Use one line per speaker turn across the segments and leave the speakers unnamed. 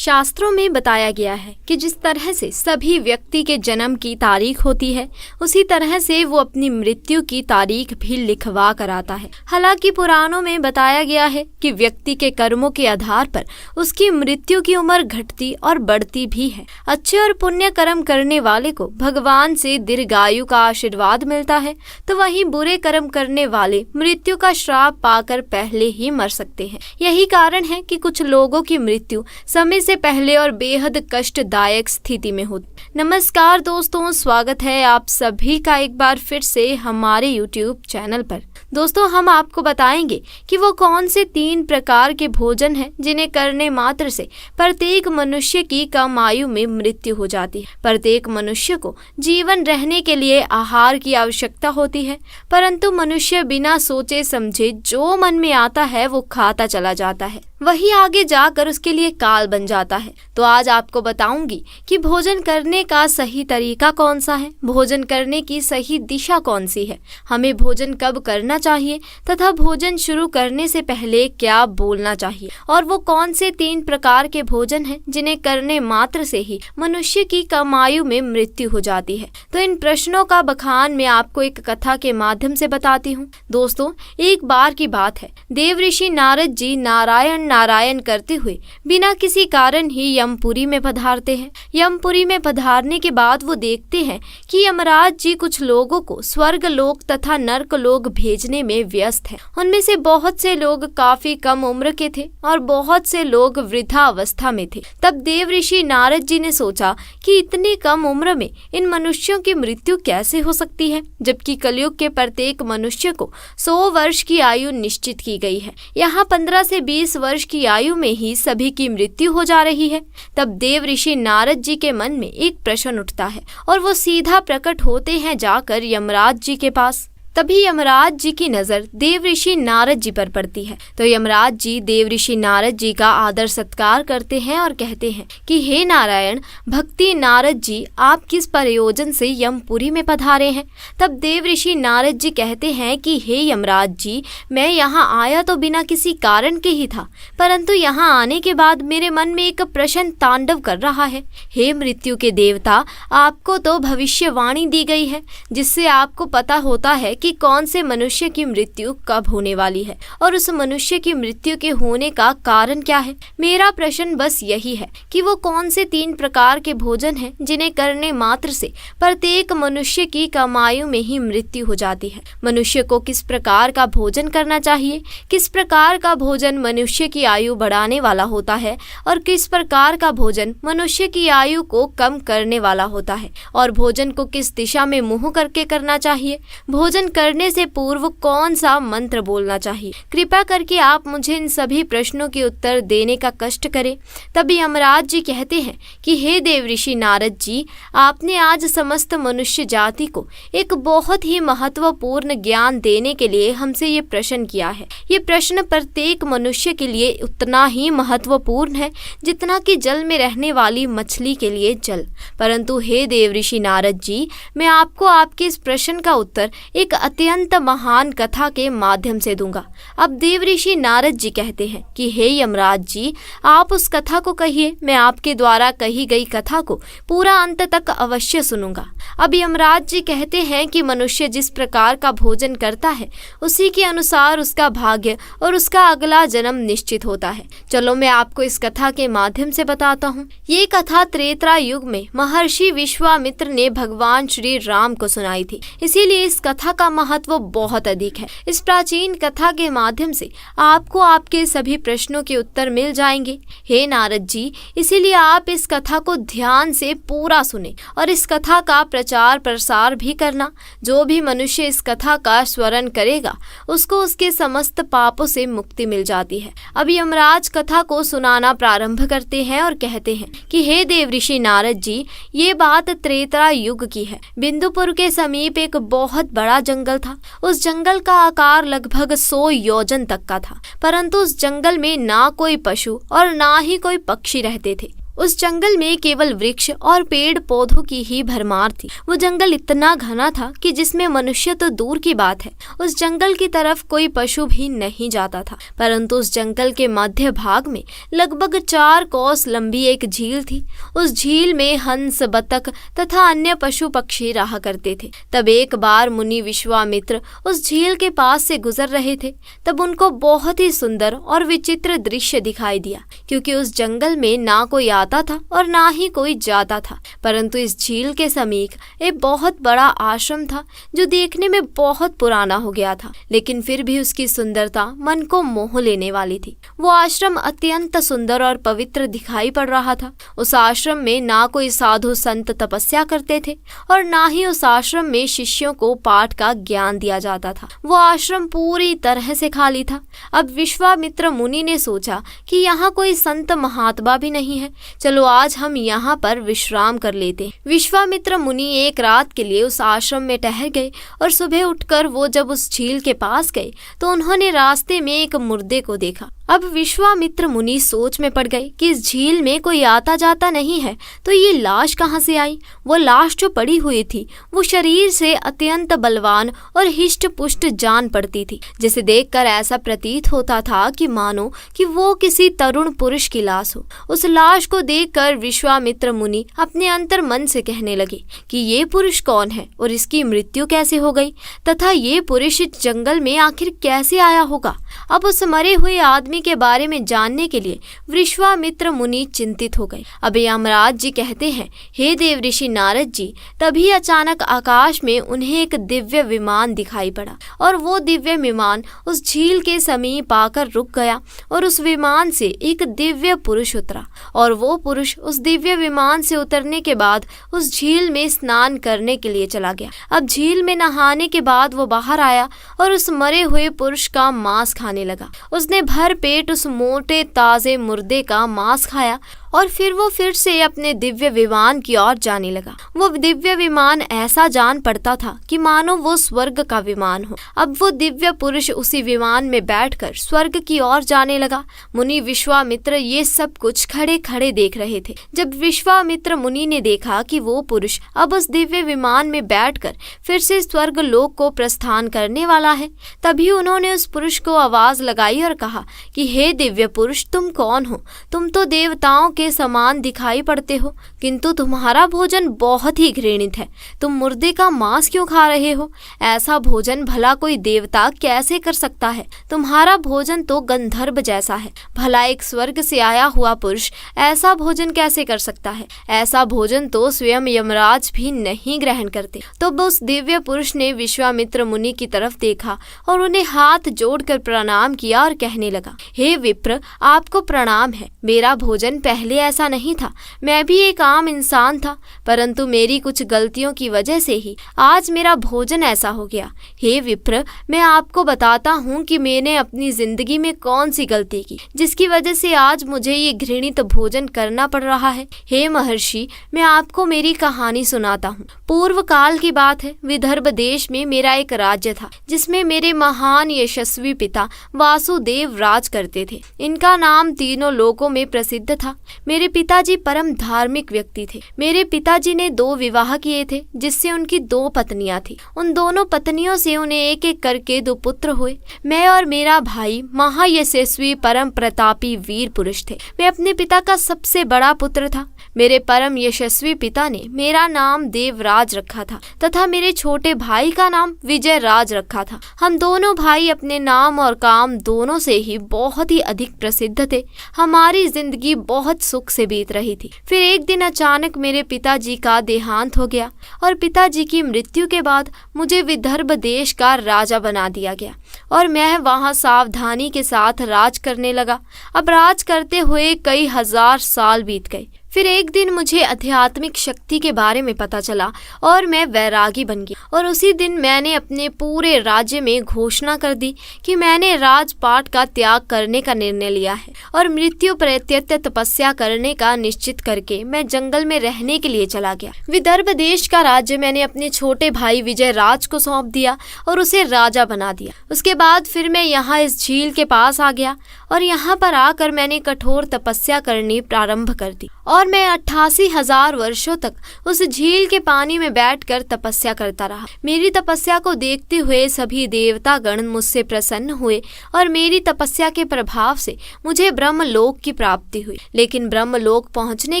शास्त्रों में बताया गया है कि जिस तरह से सभी व्यक्ति के जन्म की तारीख होती है, उसी तरह से वो अपनी मृत्यु की तारीख भी लिखवा कर आता है। हालांकि पुराणों में बताया गया है कि व्यक्ति के कर्मों के आधार पर उसकी मृत्यु की उम्र घटती और बढ़ती भी है। अच्छे और पुण्य कर्म करने वाले को भगवान से दीर्घायु का आशीर्वाद मिलता है, तो वहीं बुरे कर्म करने वाले मृत्यु का श्राप पाकर पहले ही मर सकते हैं। यही कारण है कि कुछ लोगों की मृत्यु समय से पहले और बेहद कष्टदायक स्थिति में होती। नमस्कार दोस्तों, स्वागत है आप सभी का एक बार फिर से हमारे YouTube चैनल पर। दोस्तों, हम आपको बताएंगे कि वो कौन से 3 प्रकार के भोजन हैं जिन्हें करने मात्र से प्रत्येक मनुष्य की कम आयु में मृत्यु हो जाती है। प्रत्येक मनुष्य को जीवन रहने के लिए आहार की आवश्यकता होती है, परंतु मनुष्य बिना सोचे समझे जो मन में आता है वो खाता चला जाता है। वही आगे जाकर उसके लिए काल बन जाता है। तो आज आपको बताऊंगी कि भोजन करने का सही तरीका कौन सा है, भोजन करने की सही दिशा कौन सी है, हमें भोजन कब करना चाहिए तथा भोजन शुरू करने से पहले क्या बोलना चाहिए, और वो कौन से 3 प्रकार के भोजन हैं जिन्हें करने मात्र से ही मनुष्य की कम आयु में मृत्यु हो जाती है। तो इन प्रश्नों का बखान मैं आपको एक कथा के माध्यम से बताती हूँ। दोस्तों, एक बार की बात है, देव ऋषि नारद जी नारायण नारायण करते हुए बिना किसी कारण ही यमपुरी में पधारते हैं। यमपुरी में पधारने के बाद वो देखते हैं कि यमराज जी कुछ लोगों को स्वर्ग लोक तथा नर्क लोक भेजने में व्यस्त हैं। उनमें से बहुत से लोग काफी कम उम्र के थे और बहुत से लोग वृद्धावस्था में थे। तब देव ऋषि नारद जी ने सोचा कि इतनी कम उम्र में इन मनुष्यों की मृत्यु कैसे हो सकती है, जबकि कलयुग के प्रत्येक मनुष्य को 100 वर्ष की आयु निश्चित की गई है। यहाँ 15 से 20 वर्ष की आयु में ही सभी की मृत्यु हो जा रही है। तब देव ऋषि नारद जी के मन में एक प्रश्न उठता है और वो सीधा प्रकट होते हैं जाकर यमराज जी के पास। तभी यमराज जी की नजर देव ऋषि नारद जी पर पड़ती है। तो यमराज जी देव ऋषि नारद जी का आदर सत्कार करते हैं और कहते हैं कि हे नारायण भक्ति नारद जी, आप किस प्रयोजन से यमपुरी में पधारे हैं। तब देव ऋषि नारद जी कहते हैं कि हे यमराज जी, मैं यहाँ आया तो बिना किसी कारण के ही था, परंतु यहाँ आने के बाद मेरे मन में एक प्रश्न तांडव कर रहा है। हे मृत्यु के देवता, आपको तो भविष्यवाणी दी गई है जिससे आपको पता होता है कि कौन से मनुष्य की मृत्यु कब होने वाली है और उस मनुष्य की मृत्यु के होने का कारण क्या है। मेरा प्रश्न बस यही है कि वो कौन से 3 प्रकार के भोजन हैं जिन्हें करने मात्र से प्रत्येक मनुष्य की कम आयु में ही मृत्यु हो जाती है। मनुष्य को किस प्रकार का भोजन करना चाहिए, किस प्रकार का भोजन मनुष्य की आयु बढ़ाने वाला होता है और किस प्रकार का भोजन मनुष्य की आयु को कम करने वाला होता है, और भोजन को किस दिशा में मुंह करके करना चाहिए, भोजन करने से पूर्व कौन सा मंत्र बोलना चाहिए। कृपया करके आप मुझे इन सभी प्रश्नों के उत्तर देने का कष्ट करें। तभी यमराज जी कहते हैं कि हे देव ऋषि नारद जी, आपने आज समस्त मनुष्य जाति को एक बहुत ही महत्वपूर्ण ज्ञान देने के लिए हमसे ये प्रश्न किया है। ये प्रश्न प्रत्येक मनुष्य के लिए उतना ही महत्वपूर्ण है जितना कि जल में रहने वाली मछली के लिए जल। परंतु हे देव ऋषि नारद जी, मैं आपको आपके इस प्रश्न का उत्तर एक अत्यंत महान कथा के माध्यम से दूंगा। अब देव ऋषि नारद जी कहते हैं कि हे यमराज जी, आप उस कथा को कहिए, मैं आपके द्वारा कही गई कथा को पूरा अंत तक अवश्य सुनूंगा। अब यमराज जी कहते हैं कि मनुष्य जिस प्रकार का भोजन करता है उसी के अनुसार उसका भाग्य और उसका अगला जन्म निश्चित होता है। चलो मैं आपको इस कथा के माध्यम से बताता हूँ। ये कथा त्रेता युग में महर्षि विश्वामित्र ने भगवान श्री राम को सुनाई थी, इसीलिए इस कथा का महत्व बहुत अधिक है। इस प्राचीन कथा के माध्यम से आपको आपके सभी प्रश्नों के उत्तर मिल जाएंगे। हे नारद जी, इसीलिए आप इस कथा को ध्यान से पूरा सुने और इस कथा का प्रचार प्रसार भी करना। जो भी मनुष्य इस कथा का स्मरण करेगा उसको उसके समस्त पापों से मुक्ति मिल जाती है। अब यमराज कथा को सुनाना प्रारंभ करते हैं और कहते हैं कि हे देव ऋषि नारद जी, ये बात त्रेता युग की है। बिंदुपुर के समीप एक बहुत बड़ा जंगल था। उस जंगल का आकार लगभग 100 योजन तक का था, परंतु उस जंगल में ना कोई पशु और ना ही कोई पक्षी रहते थे। उस जंगल में केवल वृक्ष और पेड़ पौधों की ही भरमार थी। वो जंगल इतना घना था कि जिसमें मनुष्य तो दूर की बात है, उस जंगल की तरफ कोई पशु भी नहीं जाता था। परंतु उस जंगल के मध्य भाग में लगभग 4 कोस लंबी एक झील थी। उस झील में हंस, बतख तथा अन्य पशु पक्षी रहा करते थे। तब एक बार मुनि विश्वामित्र उस झील के पास से गुजर रहे थे। तब उनको बहुत ही सुंदर और विचित्र दृश्य दिखाई दिया, क्योंकि उस जंगल में ना कोई आता था और ना ही कोई जाता था, परंतु इस झील के समीप एक बहुत बड़ा आश्रम था जो देखने में बहुत पुराना हो गया था, लेकिन फिर भी उसकी सुंदरता मन को मोह लेने वाली थी। वो आश्रम अत्यंत सुंदर और पवित्र दिखाई पड़ रहा था। उस आश्रम में ना कोई साधु संत तपस्या करते थे और ना ही उस आश्रम में शिष्यों को पाठ का ज्ञान दिया जाता था। वो आश्रम पूरी तरह से खाली था। अब विश्वामित्र मुनि ने सोचा कि यहाँ कोई संत महात्मा भी नहीं है, चलो आज हम यहाँ पर विश्राम कर लेते हैं। विश्वामित्र मुनि एक रात के लिए उस आश्रम में ठहर गए और सुबह उठकर वो जब उस झील के पास गए तो उन्होंने रास्ते में एक मुर्दे को देखा। अब विश्वामित्र मुनि सोच में पड़ गए कि इस झील में कोई आता जाता नहीं है, तो ये लाश कहाँ से आई। वो लाश जो पड़ी हुई थी वो शरीर से अत्यंत बलवान और हिष्ट पुष्ट जान पड़ती थी, जिसे देखकर ऐसा प्रतीत होता था कि मानो कि वो किसी तरुण पुरुष की लाश हो। उस लाश को देखकर विश्वामित्र मुनि अपने अंतर मन से कहने लगे कि ये पुरुष कौन है और इसकी मृत्यु कैसे हो गई, तथा ये पुरुष इस जंगल में आखिर कैसे आया होगा। अब उस मरे हुए आदमी के बारे में जानने के लिए विश्वामित्र मुनि चिंतित हो गए। अब यमराज जी कहते हैं, हे देव ऋषि नारद जी, तभी अचानक आकाश में उन्हें एक दिव्य विमान दिखाई पड़ा और वो दिव्य विमान उस झील के समीप आकर रुक गया और उस विमान से एक दिव्य पुरुष उतरा और वो पुरुष उस दिव्य विमान से उतरने के बाद उस झील में स्नान करने के लिए चला गया। अब झील में नहाने के बाद वो बाहर आया और उस मरे हुए पुरुष का मांस खाने लगा। उसने भर पेट उस मोटे ताजे मुर्दे का मांस खाया और फिर वो फिर से अपने दिव्य विमान की ओर जाने लगा। वो दिव्य विमान ऐसा जान पड़ता था कि मानो वो स्वर्ग का विमान हो। अब वो दिव्य पुरुष उसी विमान में बैठकर स्वर्ग की ओर जाने लगा। मुनि विश्वामित्र ये सब कुछ खड़े खड़े देख रहे थे। जब विश्वामित्र मुनि ने देखा कि वो पुरुष अब उस दिव्य विमान में बैठकर फिर से स्वर्ग लोक को प्रस्थान करने वाला है, तभी उन्होंने उस पुरुष को आवाज लगाई और कहा कि हे दिव्य पुरुष, तुम कौन हो? तुम तो देवताओं के समान दिखाई पड़ते हो, किंतु तुम्हारा भोजन बहुत ही घृणित है। तुम मुर्दे का मांस क्यों खा रहे हो? ऐसा भोजन भला कोई देवता कैसे कर सकता है? तुम्हारा भोजन तो गंधर्व जैसा है। भला एक स्वर्ग से आया हुआ पुरुष ऐसा भोजन कैसे कर सकता है? ऐसा भोजन तो स्वयं यमराज भी नहीं ग्रहण करते। तो उस दिव्य पुरुष ने विश्वामित्र मुनि की तरफ देखा और उन्हें हाथ जोड़कर प्रणाम किया और कहने लगा, हे विप्र, आपको प्रणाम है। मेरा भोजन पहले ऐसा नहीं था। मैं भी एक आम इंसान था, परंतु मेरी कुछ गलतियों की वजह से ही आज मेरा भोजन ऐसा हो गया। हे विप्र, मैं आपको बताता हूँ कि मैंने अपनी जिंदगी में कौन सी गलती की जिसकी वजह से आज मुझे ये घृणित भोजन करना पड़ रहा है। हे महर्षि, मैं आपको मेरी कहानी सुनाता हूँ। पूर्व काल की बात है। विदर्भ देश में मेरा एक राज्य था जिसमें मेरे महान यशस्वी पिता वासुदेव राज करते थे। इनका नाम तीनों लोकों में प्रसिद्ध था। मेरे पिताजी परम धार्मिक व्यक्ति थे। मेरे पिताजी ने 2 विवाह किए थे, जिससे उनकी 2 पत्नियां थी। उन दोनों पत्नियों से उन्हें एक एक करके 2 पुत्र हुए। मैं और मेरा भाई महायशस्वी परम प्रतापी वीर पुरुष थे। मैं अपने पिता का सबसे बड़ा पुत्र था। मेरे परम यशस्वी पिता ने मेरा नाम देवराज रखा था तथा मेरे छोटे भाई का नाम विजय राज रखा था। हम दोनों भाई अपने नाम और काम दोनों से ही बहुत ही अधिक प्रसिद्ध थे। हमारी जिंदगी बहुत सुख से बीत रही थी। फिर एक दिन अचानक मेरे पिताजी का देहांत हो गया और पिताजी की मृत्यु के बाद मुझे विदर्भ देश का राजा बना दिया गया और मैं वहां सावधानी के साथ राज करने लगा। अब राज करते हुए कई हजार साल बीत गए। फिर एक दिन मुझे आध्यात्मिक शक्ति के बारे में पता चला और मैं वैरागी बन गई और उसी दिन मैंने अपने पूरे राज्य में घोषणा कर दी कि मैंने राजपाट का त्याग करने का निर्णय लिया है और मृत्यु प्रत्यत तपस्या करने का निश्चित करके मैं जंगल में रहने के लिए चला गया। विदर्भ देश का राज्य मैंने अपने छोटे भाई विजय राज को सौंप दिया और उसे राजा बना दिया। उसके बाद फिर मैं यहाँ इस झील के पास आ गया और यहाँ पर आकर मैंने कठोर तपस्या करनी प्रारंभ कर दी और और मैं 88,000 वर्षों तक उस झील के पानी में बैठकर तपस्या करता रहा। मेरी तपस्या को देखते हुए सभी देवता गण मुझसे प्रसन्न हुए और मेरी तपस्या के प्रभाव से मुझे ब्रह्मलोक की प्राप्ति हुई। लेकिन ब्रह्मलोक पहुंचने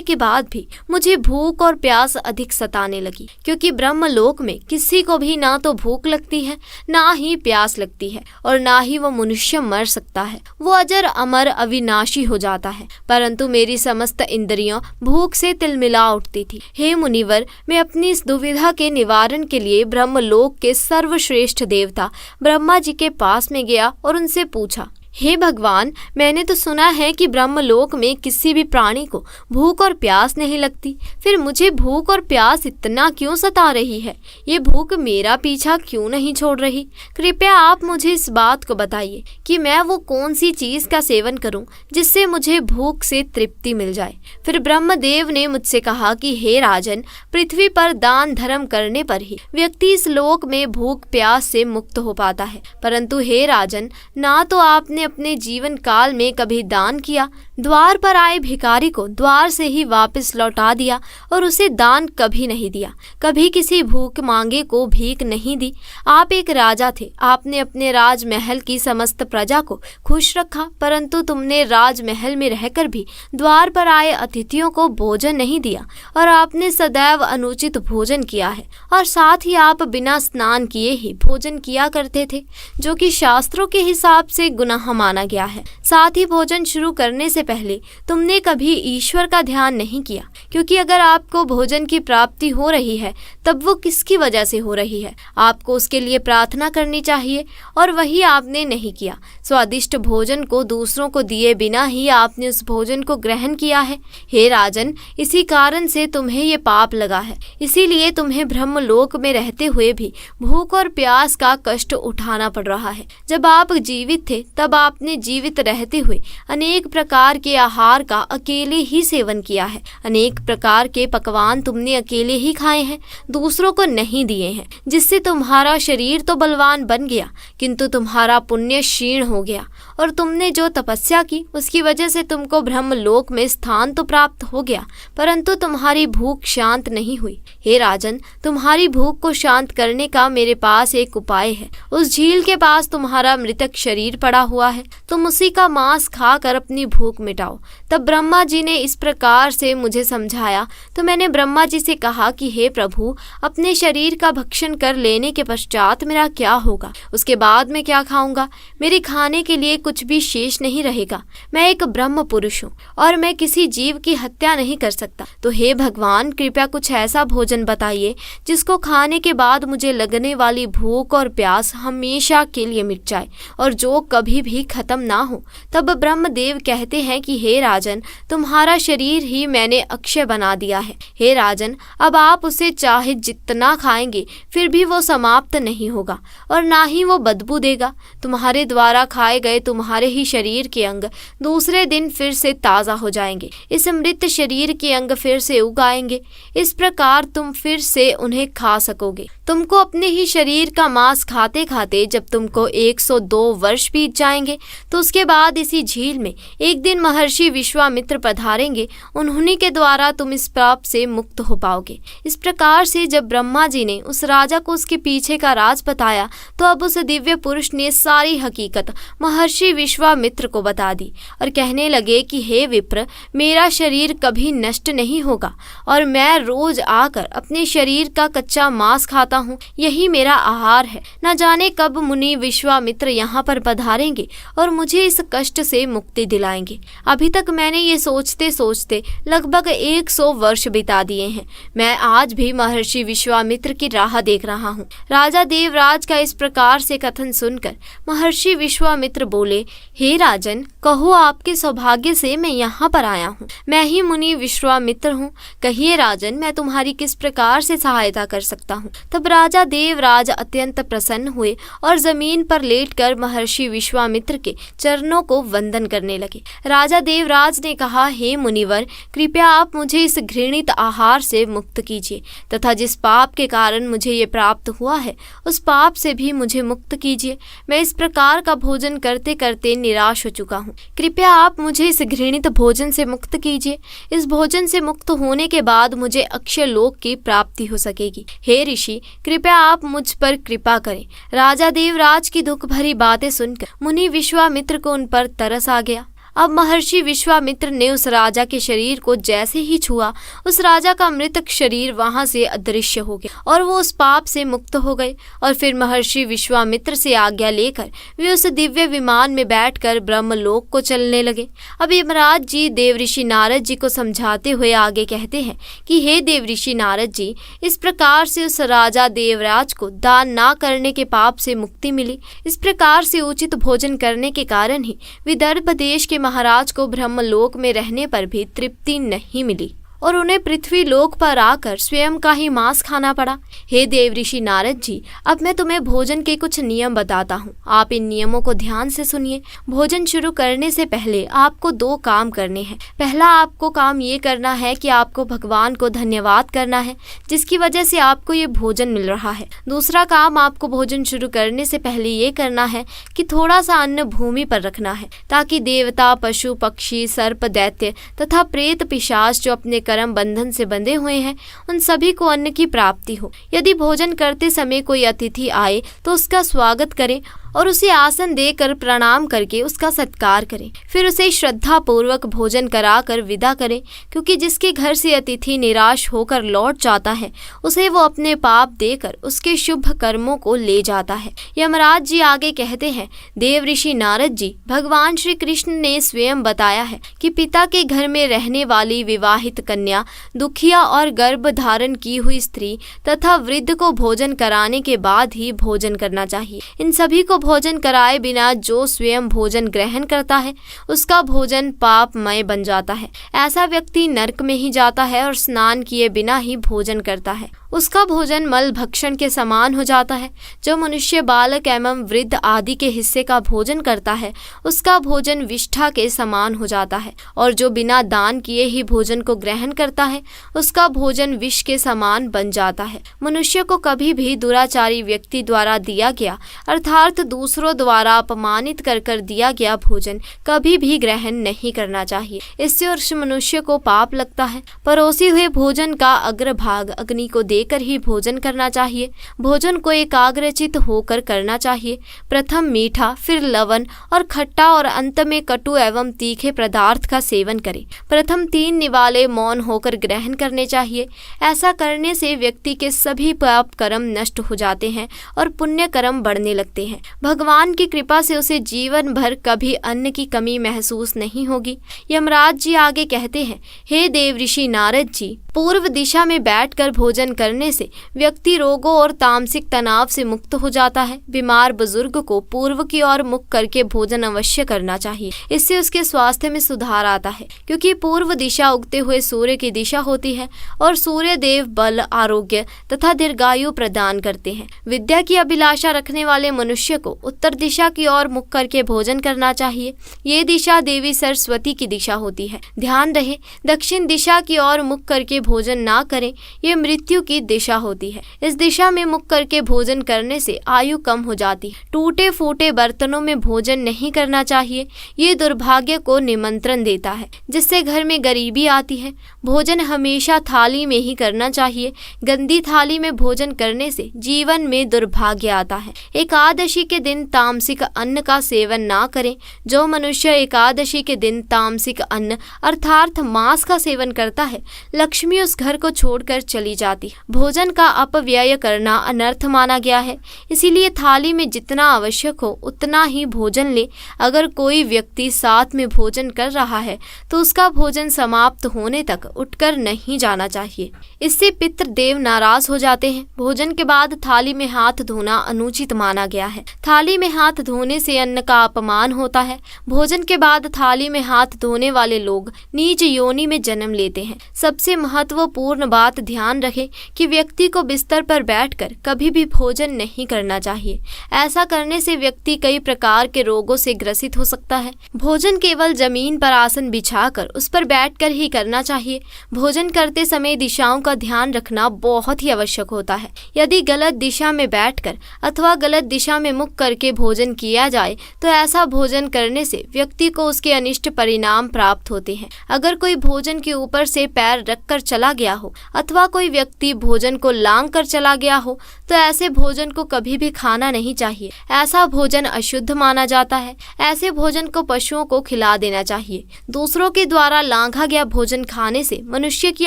के बाद भी मुझे भूख और प्यास अधिक सताने लगी, क्योंकि ब्रह्मलोक में किसी को भी ना तो भूख लगती है, ना ही प्यास लगती है, और ना ही वो मनुष्य मर सकता है। वो अजर अमर अविनाशी हो जाता है। परंतु मेरी समस्त इंद्रियां भूख से तिलमिला उठती थी। हे मुनिवर, मैं अपनी इस दुविधा के निवारण के लिए ब्रह्मलोक के सर्वश्रेष्ठ देवता ब्रह्मा जी के पास में गया और उनसे पूछा, हे भगवान, मैंने तो सुना है कि ब्रह्मलोक में किसी भी प्राणी को भूख और प्यास नहीं लगती, फिर मुझे भूख और प्यास इतना क्यों सता रही है? ये भूख मेरा पीछा क्यों नहीं छोड़ रही? कृपया आप मुझे इस बात को बताइए कि मैं वो कौन सी चीज़ का सेवन करूं जिससे मुझे भूख से तृप्ति मिल जाए। फिर ब्रह्मदेव ने मुझसे कहा कि हे राजन, पृथ्वी पर दान धर्म करने पर ही व्यक्ति इस लोक में भूख प्यास से मुक्त हो पाता है। परंतु हे राजन, ना तो आपने अपने जीवन काल में कभी दान किया, द्वार पर आए भिखारी को द्वार से ही वापस लौटा दिया और उसे दान कभी नहीं दिया, कभी किसी भूख मांगे को भीख नहीं दी। आप एक राजा थे, आपने अपने राजमहल की समस्त प्रजा को खुश रखा, परंतु तुमने राजमहल में रहकर भी द्वार पर आए अतिथियों को भोजन नहीं दिया और आपने सदैव अनुचित भोजन किया है। और साथ ही आप बिना स्नान किए ही भोजन किया करते थे, जो कि शास्त्रों के हिसाब से गुनाह माना गया है। साथ ही भोजन शुरू करने से पहले तुमने कभी ईश्वर का ध्यान नहीं किया, क्योंकि अगर आपको भोजन की प्राप्ति हो रही है तब वो किसकी वजह से हो रही है? आपको उसके लिए प्रार्थना करनी चाहिए, और वही आपने नहीं किया। स्वादिष्ट भोजन को दूसरों को दिए बिना ही आपने उस भोजन को ग्रहण किया है। हे राजन, इसी कारण से तुम्हें ये पाप लगा है। इसीलिए तुम्हें ब्रह्मलोक में रहते हुए भी भूख और प्यास का कष्ट उठाना पड़ रहा है। जब आप जीवित थे तब आपने जीवित रहते हुए अनेक प्रकार के आहार का अकेले ही सेवन किया है। अनेक प्रकार के पकवान तुमने अकेले ही खाए हैं, दूसरों को नहीं दिए हैं, जिससे तुम्हारा शरीर तो बलवान बन गया, किंतु तुम्हारा पुण्य क्षीण हो गया। और तुमने जो तपस्या की उसकी वजह से तुमको ब्रह्मलोक में स्थान तो प्राप्त हो गया, परंतु तुम्हारी भूख शांत नहीं हुई। हे राजन, तुम्हारी भूख को शांत करने का मेरे पास एक उपाय है। उस झील के पास तुम्हारा मृतक शरीर पड़ा हुआ है, तुम उसी का मांस खाकर अपनी भूख मिटाओ। तब ब्रह्मा जी ने इस प्रकार से मुझे समझाया तो मैंने ब्रह्मा जी से कहा कि हे प्रभु, अपने शरीर का भक्षण कर लेने के पश्चात मेरा क्या होगा? उसके बाद मैं क्या खाऊंगा? मेरे खाने के लिए कुछ भी शेष नहीं रहेगा। मैं एक ब्रह्म पुरुष हूँ और मैं किसी जीव की हत्या नहीं कर सकता। तो हे भगवान, कृपया कुछ ऐसा भोजन बताइए जिसको खाने के बाद मुझे लगने वाली भूख और प्यास हमेशा के लिए मिट जाए और जो कभी भी खत्म ना हो। तब ब्रह्मदेव कहते हैं कि हे राजन, तुम्हारा शरीर ही मैंने अक्षय बना दिया है। हे राजन, अब आप उसे चाहे जितना खाएंगे फिर भी वो समाप्त नहीं होगा और ना ही वो बदबू देगा। तुम्हारे द्वारा खाए गए तुम्हारे ही शरीर के अंग दूसरे दिन फिर से ताज़ा हो जाएंगे। इस मृत शरीर के अंग फिर से उगाएंगे। इस प्रकार तुम फिर से उन्हें खा सकोगे। तुमको अपने ही शरीर का मांस खाते खाते जब तुमको 102 वर्ष बीत जाएंगे तो उसके बाद इसी झील में एक दिन महर्षि विश्वामित्र पधारेंगे। उन्हीं के द्वारा तुम इस पाप से मुक्त हो पाओगे। इस प्रकार से जब ब्रह्मा जी ने उस राजा को उसके पीछे का राज बताया तो अब उस दिव्य पुरुष ने सारी हकीकत महर्षि विश्वामित्र को बता दी और कहने लगे कि हे विप्र, मेरा शरीर कभी नष्ट नहीं होगा और मैं रोज आकर अपने शरीर का कच्चा मांस खाता हूँ। यही मेरा आहार है। न जाने कब मुनि विश्वामित्र यहाँ पर पधारेंगे और मुझे इस कष्ट से मुक्ति दिलाएंगे। अभी तक मैंने ये सोचते सोचते लगभग 100 वर्ष बिता दिए हैं। मैं आज भी महर्षि विश्वामित्र की राह देख रहा हूँ। राजा देवराज का इस प्रकार से कथन सुनकर महर्षि विश्वामित्र बोले, हे राजन, कहो आपके सौभाग्य से मैं यहाँ पर आया हूँ। मैं ही मुनि विश्वामित्र हूँ। कहिए राजन, मैं तुम्हारी किस प्रकार से सहायता कर सकता हूँ? तब राजा देवराज अत्यंत प्रसन्न हुए और जमीन पर लेटकर महर्षि विश्वामित्र के चरणों को वंदन करने लगे। राजा देवराज ने कहा, हे मुनिवर, कृपया आप मुझे इस घृणित आहार से मुक्त कीजिए तथा जिस पाप के कारण मुझे ये प्राप्त हुआ है उस पाप से भी मुझे मुक्त कीजिए। मैं इस प्रकार का भोजन करते करते निराश हो चुका हूँ। कृपया आप मुझे इस घृणित भोजन से मुक्त कीजिए। इस भोजन से मुक्त होने के बाद मुझे अक्षय लोक की प्राप्ति हो सकेगी। हे ऋषि, कृपया आप मुझ पर कृपा करें। राजा देवराज की दुख भरी बातें सुनकर मुनि विश्वामित्र को उन पर तरस आ गया। अब महर्षि विश्वामित्र ने उस राजा के शरीर को जैसे ही छुआ, उस राजा का मृतक शरीर वहां से अदृश्य हो गया और वो उस पाप से मुक्त हो गए। और फिर महर्षि विश्वामित्र से आज्ञा लेकर वे उस दिव्य विमान में बैठकर ब्रह्मलोक को चलने लगे। अब यमराज जी देवऋषि नारद जी को समझाते हुए आगे कहते हैं कि हे देवऋषि नारद जी, इस प्रकार से उस राजा देवराज को दान ना करने के पाप से मुक्ति मिली। इस प्रकार से उचित भोजन करने के कारण ही विदर्भ देश के महाराज को ब्रह्मलोक में रहने पर भी तृप्ति नहीं मिली और उन्हें पृथ्वी लोक पर आकर स्वयं का ही मांस खाना पड़ा। हे देवऋषि नारद जी, अब मैं तुम्हें भोजन के कुछ नियम बताता हूँ। आप इन नियमों को ध्यान से सुनिए। भोजन शुरू करने से पहले आपको 2 काम करने हैं। पहला आपको काम ये करना है कि आपको भगवान को धन्यवाद करना है जिसकी वजह से आपको ये भोजन मिल रहा है। दूसरा काम आपको भोजन शुरू करने से पहले ये करना है कि थोड़ा सा अन्न भूमि पर रखना है ताकि देवता, पशु, पक्षी, सर्प, दैत्य तथा प्रेत, पिशाच जो अपने कर्म बंधन से बंधे हुए हैं उन सभी को अन्न की प्राप्ति हो। यदि भोजन करते समय कोई अतिथि आए तो उसका स्वागत करें और उसे आसन देकर प्रणाम करके उसका सत्कार करें। फिर उसे श्रद्धा पूर्वक भोजन कराकर विदा करें, क्योंकि जिसके घर से अतिथि निराश होकर लौट जाता है उसे वो अपने पाप देकर उसके शुभ कर्मों को ले जाता है। यमराज जी आगे कहते हैं, देवऋषि नारद जी, भगवान श्री कृष्ण ने स्वयं बताया है कि पिता के घर में रहने वाली विवाहित कन्या, दुखिया और गर्भ धारण की हुई स्त्री तथा वृद्ध को भोजन कराने के बाद ही भोजन करना चाहिए। इन सभी को भोजन कराए बिना जो स्वयं भोजन ग्रहण करता है उसका भोजन पापमय बन जाता है। ऐसा व्यक्ति नरक में ही जाता है और स्नान किए बिना ही भोजन करता है। उसका भोजन मल भक्षण के समान हो जाता है। जो मनुष्य बालक एवं वृद्ध आदि के हिस्से का भोजन करता है उसका भोजन विष्ठा के समान हो जाता है और जो बिना दान किए ही भोजन को ग्रहण करता है उसका भोजन विष के समान बन जाता है। मनुष्य को कभी भी दुराचारी व्यक्ति द्वारा दिया गया अर्थात दूसरों द्वारा अपमानित कर दिया गया भोजन कभी भी ग्रहण नहीं करना चाहिए। इससे उस मनुष्य को पाप लगता है। परोसे हुए भोजन का अग्रभाग अग्नि को देकर ही भोजन करना चाहिए। भोजन को एकाग्रचित होकर करना चाहिए। प्रथम मीठा, फिर लवण और खट्टा और अंत में कटु एवं तीखे पदार्थ का सेवन करें। प्रथम 3 निवाले मौन होकर ग्रहण करने चाहिए। ऐसा करने से व्यक्ति के सभी पाप कर्म नष्ट हो जाते हैं और पुण्य कर्म बढ़ने लगते हैं। भगवान की कृपा से उसे जीवन भर कभी अन्न की कमी महसूस नहीं होगी। यमराज जी आगे कहते हैं, हे देवऋषि नारद जी, पूर्व दिशा में बैठकर भोजन करने से व्यक्ति रोगों और तामसिक तनाव से मुक्त हो जाता है। बीमार बुजुर्ग को पूर्व की ओर मुख करके भोजन अवश्य करना चाहिए। इससे उसके स्वास्थ्य में सुधार आता है, क्योंकि पूर्व दिशा उगते हुए सूर्य की दिशा होती है और सूर्य देव बल, आरोग्य तथा दीर्घायु प्रदान करते हैं। विद्या की अभिलाषा रखने वाले मनुष्य को उत्तर दिशा की ओर मुख करके भोजन करना चाहिए। ये दिशा देवी सरस्वती की दिशा होती है। ध्यान रहे, दक्षिण दिशा की ओर मुख करके भोजन ना करें, ये मृत्यु की दिशा होती है। इस दिशा में मुख करके भोजन करने से आयु कम हो जाती है। टूटे फूटे बर्तनों में भोजन नहीं करना चाहिए। ये दुर्भाग्य को निमंत्रण देता है, जिससे घर में गरीबी आती है। भोजन हमेशा थाली में ही करना चाहिए। गंदी थाली में भोजन करने से जीवन में दुर्भाग्य आता है। एकादशी के दिन तामसिक अन्न का सेवन ना करें। जो मनुष्य एकादशी के दिन तामसिक अन्न अर्थात मांस का सेवन करता है, लक्ष्मी उस घर को छोड़कर चली जाती है। भोजन का अपव्यय करना अनर्थ माना गया है, इसीलिए थाली में जितना आवश्यक हो उतना ही भोजन ले। अगर कोई व्यक्ति साथ में भोजन कर रहा है तो उसका भोजन समाप्त होने तक उठकर नहीं जाना चाहिए। इससे पितृ देव नाराज हो जाते हैं। भोजन के बाद थाली में हाथ धोना अनुचित माना गया है। थाली में हाथ धोने से अन्न का अपमान होता है। भोजन के बाद थाली में हाथ धोने वाले लोग नीच योनि में जन्म लेते हैं। सबसे महत्वपूर्ण बात ध्यान रखें कि व्यक्ति को बिस्तर पर बैठकर कभी भी भोजन नहीं करना चाहिए। ऐसा करने से व्यक्ति कई प्रकार के रोगों से ग्रसित हो सकता है। भोजन केवल जमीन पर आसन बिछाकर उस पर बैठकर ही करना चाहिए। भोजन करते समय दिशाओं का ध्यान रखना बहुत ही आवश्यक होता है। यदि गलत दिशा में बैठकर अथवा गलत दिशा में मुख करके भोजन किया जाए तो ऐसा भोजन करने से व्यक्ति को उसके अनिष्ट परिणाम प्राप्त होते हैं। अगर कोई भोजन के ऊपर से पैर रखकर चला गया हो अथवा कोई व्यक्ति भोजन को लांग कर चला गया हो तो ऐसे भोजन को कभी भी खाना नहीं चाहिए। ऐसा भोजन अशुद्ध माना जाता है। ऐसे भोजन को पशुओं को खिला देना चाहिए। दूसरों के द्वारा लांघा गया भोजन खाने से मनुष्य की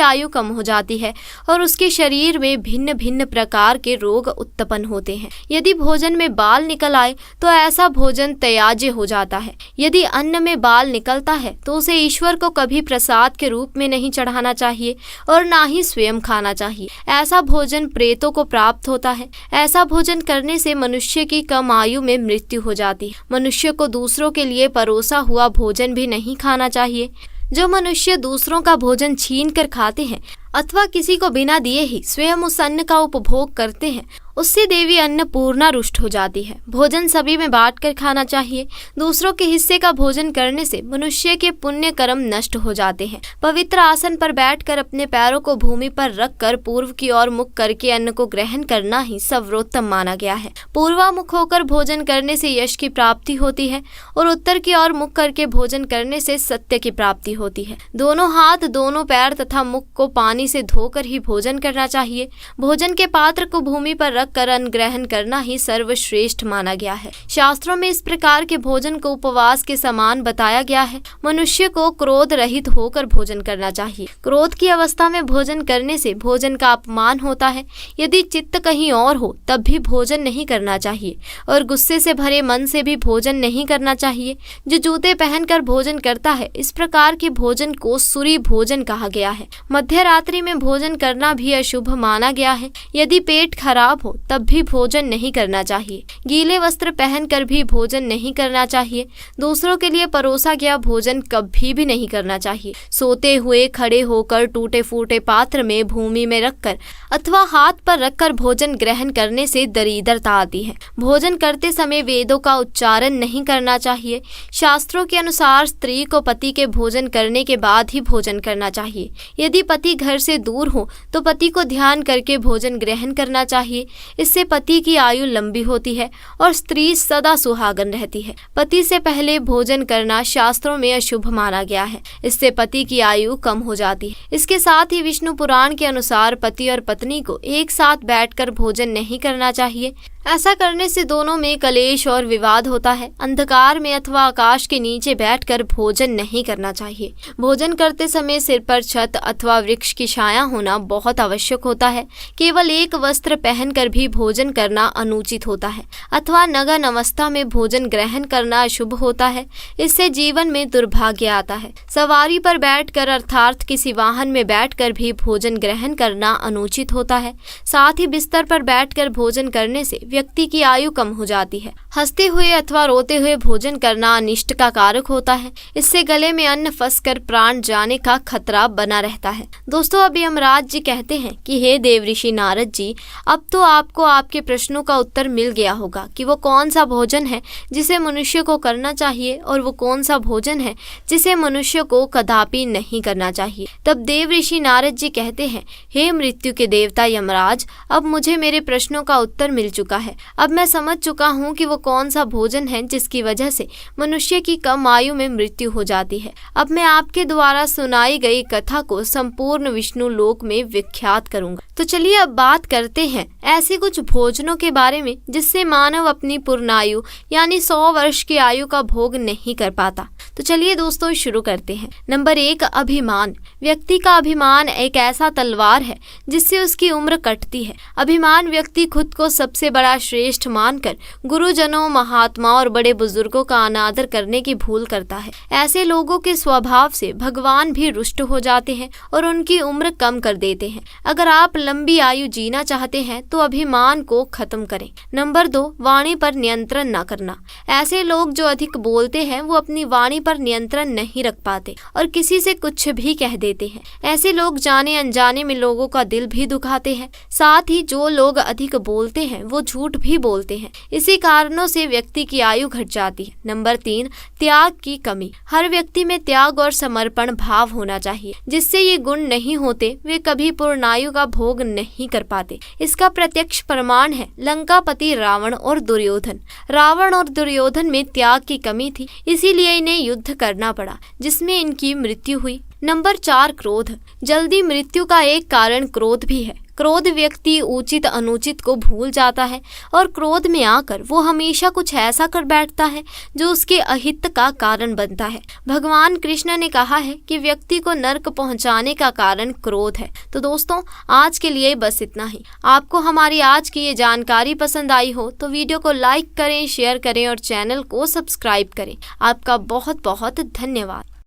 आयु कम हो जाती है और उसके शरीर में भिन्न भिन्न प्रकार के रोग उत्पन्न होते हैं। यदि भोजन में बाल निकल आए तो ऐसा भोजन त्याज्य हो जाता है। यदि अन्न में बाल निकलता है तो उसे ईश्वर को कभी प्रसाद के रूप में नहीं चढ़ाना चाहिए और ना ही स्वयं खाना चाहिए। ऐसा भोजन प्रेतों को प्राप्त होता है। ऐसा भोजन करने से मनुष्य की कम आयु में मृत्यु हो जाती है। मनुष्य को दूसरों के लिए परोसा हुआ भोजन भी नहीं खाना चाहिए। जो मनुष्य दूसरों का भोजन छीन कर खाते हैं अथवा किसी को बिना दिए ही स्वयं उस अन्न का उपभोग करते हैं उससे देवी अन्नपूर्णा रुष्ट हो जाती है। भोजन सभी में बांटकर खाना चाहिए। दूसरों के हिस्से का भोजन करने से मनुष्य के पुण्य कर्म नष्ट हो जाते हैं। पवित्र आसन पर बैठकर अपने पैरों को भूमि पर रखकर पूर्व की ओर मुख करके अन्न को ग्रहण करना ही सर्वोत्तम माना गया है। पूर्वामुख होकर भोजन करने से यश की प्राप्ति होती है और उत्तर की ओर मुख करके भोजन करने से सत्य की प्राप्ति होती है। दोनों हाथ, दोनों पैर तथा मुख को पानी से धोकर ही भोजन करना चाहिए। भोजन के पात्र को भूमि पर कर अन्न ग्रहण करना ही सर्वश्रेष्ठ माना गया है। शास्त्रों में इस प्रकार के भोजन को उपवास के समान बताया गया है। मनुष्य को क्रोध रहित होकर भोजन करना चाहिए। क्रोध की अवस्था में भोजन करने से भोजन का अपमान होता है। यदि चित्त कहीं और हो तब भी भोजन नहीं करना चाहिए और गुस्से से भरे मन से भी भोजन नहीं करना चाहिए। जो जूते पहनकर भोजन करता है इस प्रकार के भोजन को सूरी भोजन कहा गया है। मध्य रात्रि में भोजन करना भी अशुभ माना गया है। यदि पेट खराब हो तब भी भोजन नहीं करना चाहिए। गीले वस्त्र पहनकर भी भोजन नहीं करना चाहिए। दूसरों के लिए परोसा गया भोजन कभी भी नहीं करना चाहिए। सोते हुए, खड़े होकर, टूटे फूटे पात्र में भूमि में रखकर अथवा हाथ पर रखकर भोजन ग्रहण करने से दरिद्रता आती है। भोजन करते समय वेदों का उच्चारण नहीं करना चाहिए। शास्त्रों के अनुसार स्त्री को पति के भोजन करने के बाद ही भोजन करना चाहिए। यदि पति घर से दूर हो तो पति को ध्यान करके भोजन ग्रहण करना चाहिए। इससे पति की आयु लंबी होती है और स्त्री सदा सुहागन रहती है। पति से पहले भोजन करना शास्त्रों में अशुभ माना गया है। इससे पति की आयु कम हो जाती है। इसके साथ ही विष्णु पुराण के अनुसार पति और पत्नी को एक साथ बैठकर भोजन नहीं करना चाहिए। ऐसा करने से दोनों में कलेश और विवाद होता है। अंधकार में अथवा आकाश के नीचे बैठकर भोजन नहीं करना चाहिए। भोजन करते समय सिर पर छत अथवा वृक्ष की छाया होना बहुत आवश्यक होता है। केवल एक वस्त्र पहनकर भी भोजन करना अनुचित होता है अथवा नग्न अवस्था में भोजन ग्रहण करना अशुभ होता है। इससे जीवन में दुर्भाग्य आता है। सवारी पर बैठकर अर्थात किसी वाहन में बैठकर भी भोजन ग्रहण करना अनुचित होता है। साथ ही बिस्तर पर बैठकर भोजन करने से व्यक्ति की आयु कम हो जाती है। हंसते हुए अथवा रोते हुए भोजन करना अनिष्ट का कारक होता है। इससे गले में अन्न फंसकर प्राण जाने का खतरा बना रहता है। दोस्तों, अब यमराज जी कहते हैं कि हे देव ऋषि नारद जी, अब तो आपको आपके प्रश्नों का उत्तर मिल गया होगा कि वो कौन सा भोजन है जिसे मनुष्य को करना चाहिए और वो कौन सा भोजन है जिसे मनुष्य को कदापि नहीं करना चाहिए। तब देव ऋषि नारद जी कहते हैं, हे मृत्यु के देवता यमराज, अब मुझे मेरे प्रश्नों का उत्तर मिल चुका है। अब मैं समझ चुका हूँ कि वो कौन सा भोजन है जिसकी वजह से मनुष्य की कम आयु में मृत्यु हो जाती है। अब मैं आपके द्वारा सुनाई गई कथा को संपूर्ण विष्णु लोक में विख्यात करूंगा। तो चलिए अब बात करते हैं ऐसे कुछ भोजनों के बारे में जिससे मानव अपनी पूर्णायु यानी 100 वर्ष की आयु का भोग नहीं कर पाता। तो चलिए दोस्तों शुरू करते हैं। नंबर 1, अभिमान। व्यक्ति का अभिमान एक ऐसा तलवार है जिससे उसकी उम्र कटती है। अभिमान व्यक्ति खुद को सबसे बड़ा श्रेष्ठ मानकर गुरुजनों, महात्मा और बड़े बुजुर्गों का अनादर करने की भूल करता है। ऐसे लोगों के स्वभाव से भगवान भी रुष्ट हो जाते हैं और उनकी उम्र कम कर देते हैं। अगर आप लंबी आयु जीना चाहते हैं तो अभिमान अभिमान को खत्म करें। नंबर 2, वाणी पर नियंत्रण न करना। ऐसे लोग जो अधिक बोलते हैं वो अपनी वाणी पर नियंत्रण नहीं रख पाते और किसी से कुछ भी कह देते हैं। ऐसे लोग जाने अनजाने में लोगों का दिल भी दुखाते हैं। साथ ही जो लोग अधिक बोलते हैं वो झूठ भी बोलते हैं। इसी कारणों से व्यक्ति की आयु घट जाती है। नंबर 3, त्याग की कमी। हर व्यक्ति में त्याग और समर्पण भाव होना चाहिए। जिससे ये गुण नहीं होते वे कभी पूर्णायु का भोग नहीं कर पाते। इसका प्रत्यक्ष प्रमाण है लंकापति रावण और दुर्योधन। रावण और दुर्योधन में त्याग की कमी थी, इसीलिए इन्हें युद्ध करना पड़ा जिसमें इनकी मृत्यु हुई। नंबर 4, क्रोध। जल्दी मृत्यु का एक कारण क्रोध भी है। क्रोध व्यक्ति उचित अनुचित को भूल जाता है और क्रोध में आकर वो हमेशा कुछ ऐसा कर बैठता है जो उसके अहित का कारण बनता है। भगवान कृष्ण ने कहा है कि व्यक्ति को नरक पहुंचाने का कारण क्रोध है। तो दोस्तों आज के लिए बस इतना ही। आपको हमारी आज की ये जानकारी पसंद आई हो तो वीडियो को लाइक करें, शेयर करें और चैनल को सब्सक्राइब करें। आपका बहुत बहुत धन्यवाद।